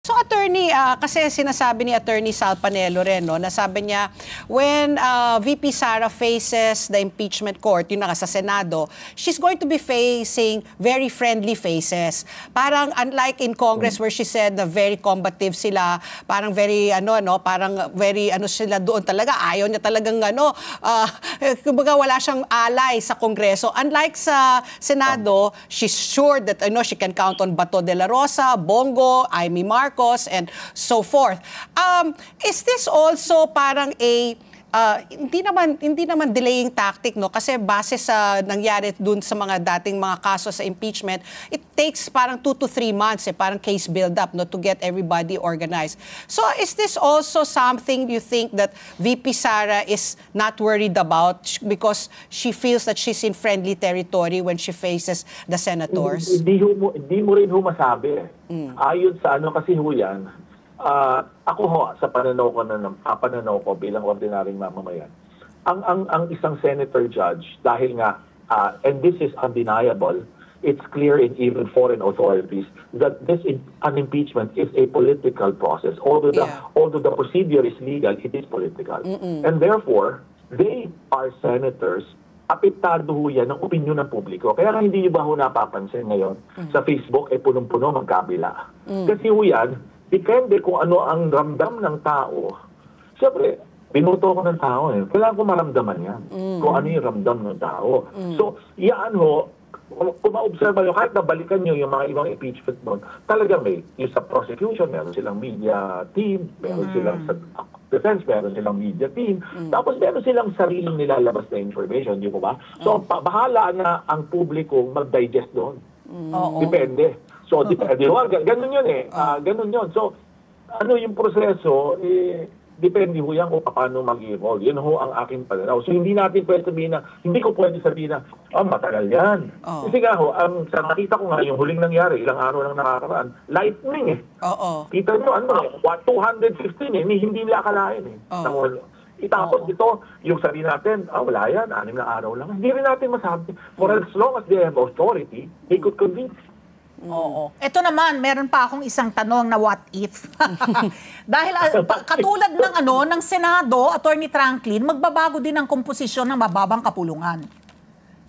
So attorney, kasi sinasabi ni Attorney Sal Panelo rin, no, nasabi niya, when VP Sara faces the impeachment court, yun na sa Senado, she's going to be facing very friendly faces. Parang unlike in Congress where she said na very combative sila, parang very parang very sila doon talaga, ayaw niya talagang kumbaga wala siyang alay sa Kongreso. Unlike sa Senado, she's sure that she can count on Bato de la Rosa, Bongo, Amy Marcos, and so forth. Is this also parang a hindi naman delaying tactic, no, kasi base sa nangyari dun sa mga dating mga kaso sa impeachment, it takes parang 2 to 3 months parang case build up, no, to get everybody organized. So is this also something you think that VP Sara is not worried about because she feels that she's in friendly territory when she faces the senators? Hindi mo rin masabi. Ayon sa kasi yan, ako sa pananaw ko bilang ordinaryong mamamayan, ang isang senator judge, dahil nga, and this is undeniable, it's clear in even foreign authorities that an impeachment is a political process. Although the procedure is legal, it is political. And therefore, they are senators, apektado yan ng opinyon ng publiko. Kaya hindi niyo ba napapansin ngayon sa Facebook punong-puno magkabila? Kasi yan, depende kung ano ang ramdam ng tao. Siyempre, binuto ko ng tao kailangan ko maramdaman yan. Kung ano yung ramdam ng tao. So, yan kung ma-observe nyo, kahit nabalikan nyo yung mga ibang impeachment doon, talagang yung sa prosecution, meron silang media team, meron silang sa defense, meron silang media team, tapos meron silang sariling nilalabas na information, di ba? So, bahala na ang publiko mag-digest doon. Depende. So, ganun yun ganun yun. So, yung proseso, depende yan kung paano mag-evolve. Yun ang aking pananaw. So, hindi ko pwede sabihin na, matagal yan. Kasi sa nakita ko nga, yung huling nangyari, ilang araw lang nakakaroon, lightning Kita nyo, 215 hindi nila akalain Itapos ito, yung sabihin natin, wala yan, 6 na araw lang. Hindi rin natin masabi. For as long as they have authority, they could convince. Ito naman, meron pa akong isang tanong na what if. Dahil katulad ng Senado, Attorney Franklin, magbabago din ang komposisyon ng mababang kapulungan.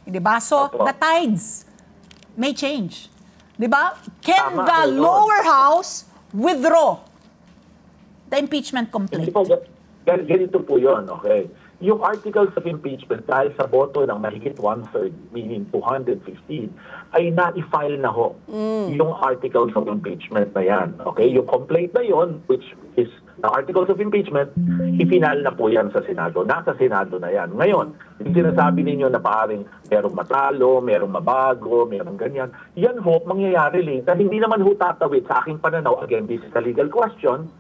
Diba? So, the tides may change. Diba? Can the lower house withdraw the impeachment complaint? Ganito po yun, okay? Yung articles of impeachment, dahil sa boto ng mahigit 1/3, meaning 215, ay na-file na yung articles of impeachment na yan. Okay? Yung complaint na yon, which is the articles of impeachment, ifinal na po yan sa Senado. Nasa Senado na yan. Ngayon, yung sinasabi ninyo na paring merong matalo, merong mabago, merong ganyan, yan mangyayari later. Hindi naman tatawid sa aking pananaw, again, this is a legal question,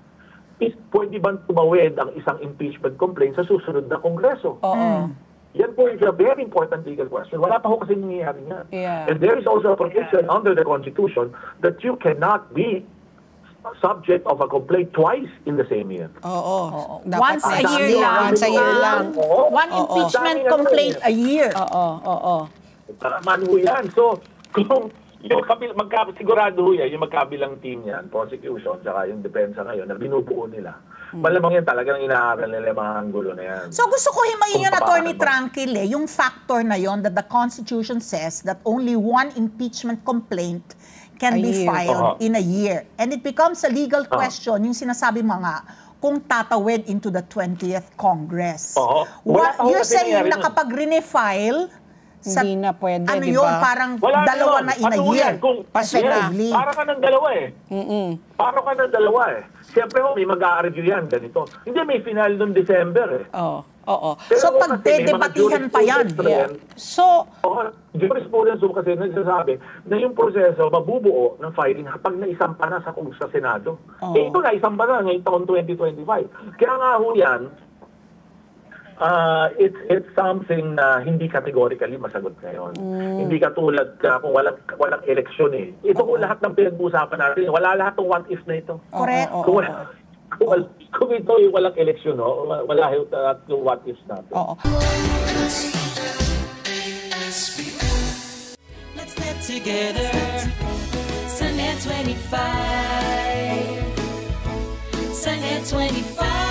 is pwede bang tumawid ang isang impeachment complaint sa susunod na Kongreso? Yan po is a very important legal question. Wala pa kasi nangyayari nga. And there is also a provision under the Constitution that you cannot be subject of a complaint twice in the same year. Once a year lang. One impeachment complaint a year. Tama yan. So, kung sigurado yung magkabilang team yan, prosecution, saka yung depensa ngayon, na binubuo nila. Malamang yan talagang inaaral nila mga anggulo na yan. So gusto ko himayin yun, Attorney Franklin, yung factor na yon that the Constitution says that only one impeachment complaint can be filed in a year. And it becomes a legal question, yung sinasabi kung tatawid into the 20th Congress. You're saying na kapag rinefile, hindi na pwede, diba? Parang dalawa na in a year. Effectively. Para ka ng dalawa Para ka ng dalawa Siyempre may mag-a-review yan, ganito. Hindi, may final noong December So pagdedebatihan pa yan. So, jurisprudence kasi nagsasabi na yung proseso mabubuo ng filing kapag naisampa na sa Senado. Ito na, isampa na ngayong taon 2025. Kaya nga yan, it's something na hindi categorically masagot ngayon. Hindi katulad kung walang eleksyon Ito po lahat ng pinag-uusapan natin. Wala lahat ng what if na ito. Correct. Kung ito yung walang eleksyon, wala yung what if natin. Let's get together sa Net 25. Senate 25.